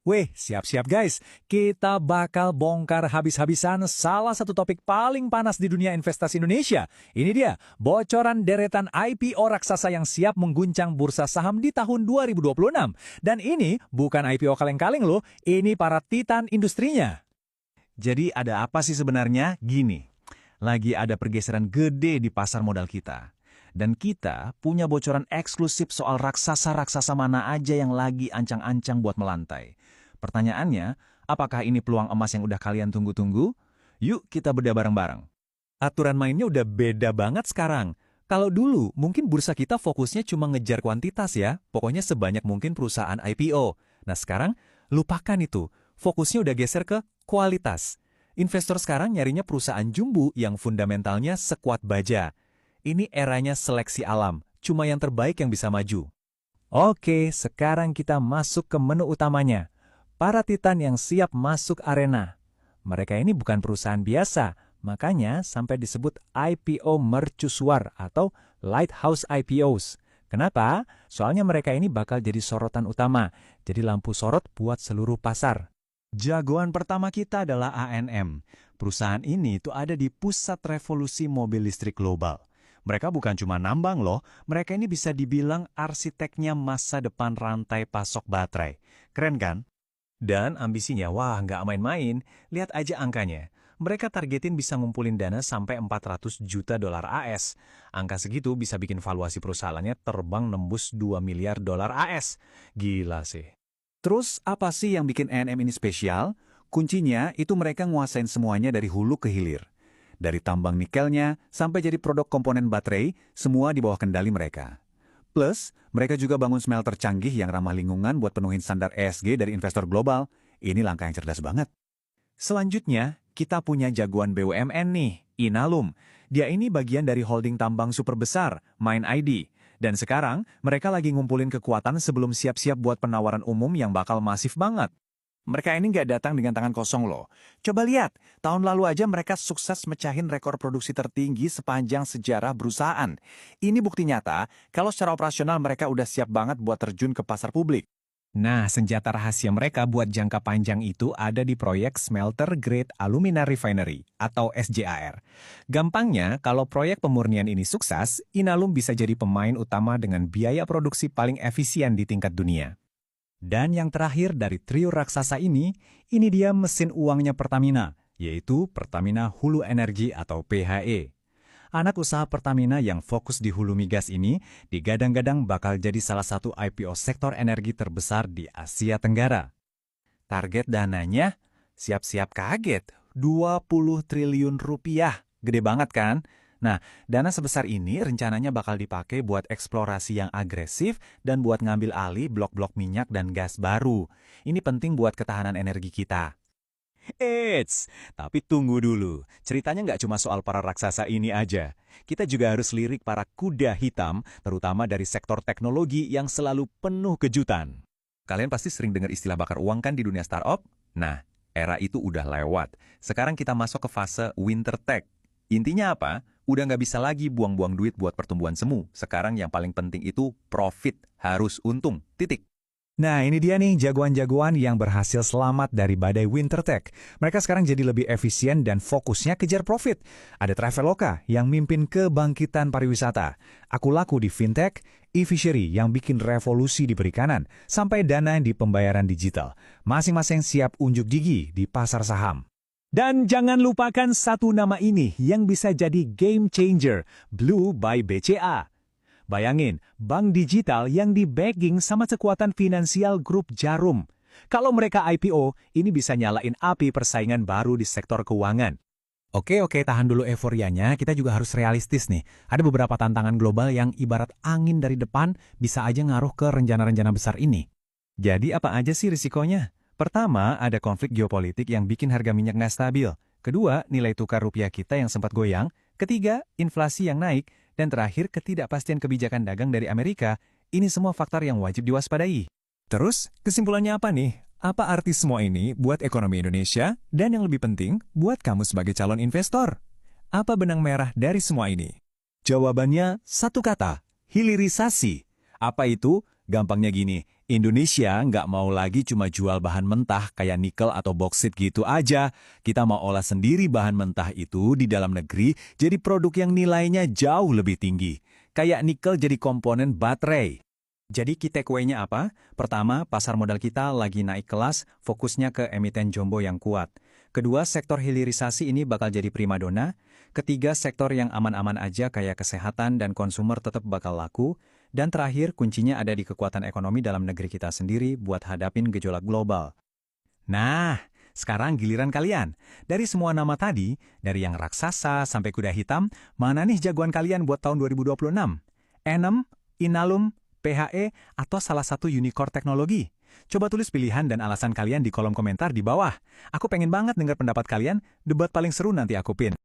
Weh, siap-siap guys. Kita bakal bongkar habis-habisan salah satu topik paling panas di dunia investasi Indonesia. Ini dia, bocoran deretan IPO raksasa yang siap mengguncang bursa saham di tahun 2026. Dan ini bukan IPO kaleng-kaleng loh, ini para titan industrinya. Jadi ada apa sih sebenarnya? Gini, lagi ada pergeseran gede di pasar modal kita. Dan kita punya bocoran eksklusif soal raksasa-raksasa mana aja yang lagi ancang-ancang buat melantai. Pertanyaannya, apakah ini peluang emas yang udah kalian tunggu-tunggu? Yuk kita bedah bareng-bareng. Aturan mainnya udah beda banget sekarang. Kalau dulu, mungkin bursa kita fokusnya cuma ngejar kuantitas ya, pokoknya sebanyak mungkin perusahaan IPO. Nah sekarang, lupakan itu. Fokusnya udah geser ke kualitas. Investor sekarang nyarinya perusahaan jumbo yang fundamentalnya sekuat baja. Ini eranya seleksi alam, cuma yang terbaik yang bisa maju. Oke, sekarang kita masuk ke menu utamanya. Para titan yang siap masuk arena. Mereka ini bukan perusahaan biasa, makanya sampai disebut IPO mercusuar atau Lighthouse IPOs. Kenapa? Soalnya mereka ini bakal jadi sorotan utama, jadi lampu sorot buat seluruh pasar. Jagoan pertama kita adalah ANM. Perusahaan ini tuh ada di pusat revolusi mobil listrik global. Mereka bukan cuma nambang loh, mereka ini bisa dibilang arsiteknya masa depan rantai pasok baterai. Keren kan? Dan ambisinya, wah nggak main-main, lihat aja angkanya. Mereka targetin bisa ngumpulin dana sampai 400 juta dolar AS. Angka segitu bisa bikin valuasi perusahaannya terbang nembus 2 miliar dolar AS. Gila sih. Terus apa sih yang bikin ANM ini spesial? Kuncinya itu mereka nguasain semuanya dari hulu ke hilir. Dari tambang nikelnya sampai jadi produk komponen baterai, semua di bawah kendali mereka. Plus, mereka juga bangun smelter canggih yang ramah lingkungan buat penuhin standar ESG dari investor global. Ini langkah yang cerdas banget. Selanjutnya, kita punya jagoan BUMN nih, Inalum. Dia ini bagian dari holding tambang super besar, MindID. Dan sekarang, mereka lagi ngumpulin kekuatan sebelum siap-siap buat penawaran umum yang bakal masif banget. Mereka ini nggak datang dengan tangan kosong loh. Coba lihat, tahun lalu aja mereka sukses mecahin rekor produksi tertinggi sepanjang sejarah perusahaan. Ini bukti nyata kalau secara operasional mereka udah siap banget buat terjun ke pasar publik. Nah, senjata rahasia mereka buat jangka panjang itu ada di proyek Smelter Grade Alumina Refinery atau SGAR. Gampangnya, kalau proyek pemurnian ini sukses, Inalum bisa jadi pemain utama dengan biaya produksi paling efisien di tingkat dunia. Dan yang terakhir dari trio raksasa ini dia mesin uangnya Pertamina, yaitu Pertamina Hulu Energi atau PHE. Anak usaha Pertamina yang fokus di hulu migas ini digadang-gadang bakal jadi salah satu IPO sektor energi terbesar di Asia Tenggara. Target dananya, siap-siap kaget, 20 triliun rupiah. Gede banget kan? Nah, dana sebesar ini rencananya bakal dipakai buat eksplorasi yang agresif dan buat ngambil alih blok-blok minyak dan gas baru. Ini penting buat ketahanan energi kita. Eits, tapi tunggu dulu. Ceritanya nggak cuma soal para raksasa ini aja. Kita juga harus lirik para kuda hitam, terutama dari sektor teknologi yang selalu penuh kejutan. Kalian pasti sering dengar istilah bakar uang kan di dunia startup? Nah, era itu udah lewat. Sekarang kita masuk ke fase winter tech. Intinya apa? Udah nggak bisa lagi buang-buang duit buat pertumbuhan semu. Sekarang yang paling penting itu profit, harus untung, titik. Nah ini dia nih jagoan-jagoan yang berhasil selamat dari badai winter tech. Mereka sekarang jadi lebih efisien dan fokusnya kejar profit. Ada Traveloka yang mimpin kebangkitan pariwisata. Aku Laku di fintech, e-fishery yang bikin revolusi di perikanan, sampai Dana di pembayaran digital. Masing-masing siap unjuk gigi di pasar saham. Dan jangan lupakan satu nama ini yang bisa jadi game changer, Blue by BCA. Bayangin, bank digital yang di-backing sama kekuatan finansial grup Jarum. Kalau mereka IPO, ini bisa nyalain api persaingan baru di sektor keuangan. Oke, tahan dulu euforianya, kita juga harus realistis nih. Ada beberapa tantangan global yang ibarat angin dari depan bisa aja ngaruh ke rencana-rencana besar ini. Jadi apa aja sih risikonya? Pertama, ada konflik geopolitik yang bikin harga minyak nggak stabil. Kedua, nilai tukar rupiah kita yang sempat goyang. Ketiga, inflasi yang naik. Dan terakhir, ketidakpastian kebijakan dagang dari Amerika. Ini semua faktor yang wajib diwaspadai. Terus, kesimpulannya apa nih? Apa arti semua ini buat ekonomi Indonesia? Dan yang lebih penting, buat kamu sebagai calon investor? Apa benang merah dari semua ini? Jawabannya satu kata, hilirisasi. Apa itu? Gampangnya gini, Indonesia nggak mau lagi cuma jual bahan mentah kayak nikel atau boksit gitu aja. Kita mau olah sendiri bahan mentah itu di dalam negeri jadi produk yang nilainya jauh lebih tinggi. Kayak nikel jadi komponen baterai. Jadi key takeaway-nya apa? Pertama, pasar modal kita lagi naik kelas, fokusnya ke emiten jumbo yang kuat. Kedua, sektor hilirisasi ini bakal jadi primadona. Ketiga, sektor yang aman-aman aja kayak kesehatan dan konsumer tetap bakal laku. Dan terakhir, kuncinya ada di kekuatan ekonomi dalam negeri kita sendiri buat hadapin gejolak global. Nah, sekarang giliran kalian. Dari semua nama tadi, dari yang raksasa sampai kuda hitam, mana nih jagoan kalian buat tahun 2026? Enem, Inalum, PHE, atau salah satu unicorn teknologi? Coba tulis pilihan dan alasan kalian di kolom komentar di bawah. Aku pengen banget dengar pendapat kalian, debat paling seru nanti aku pin.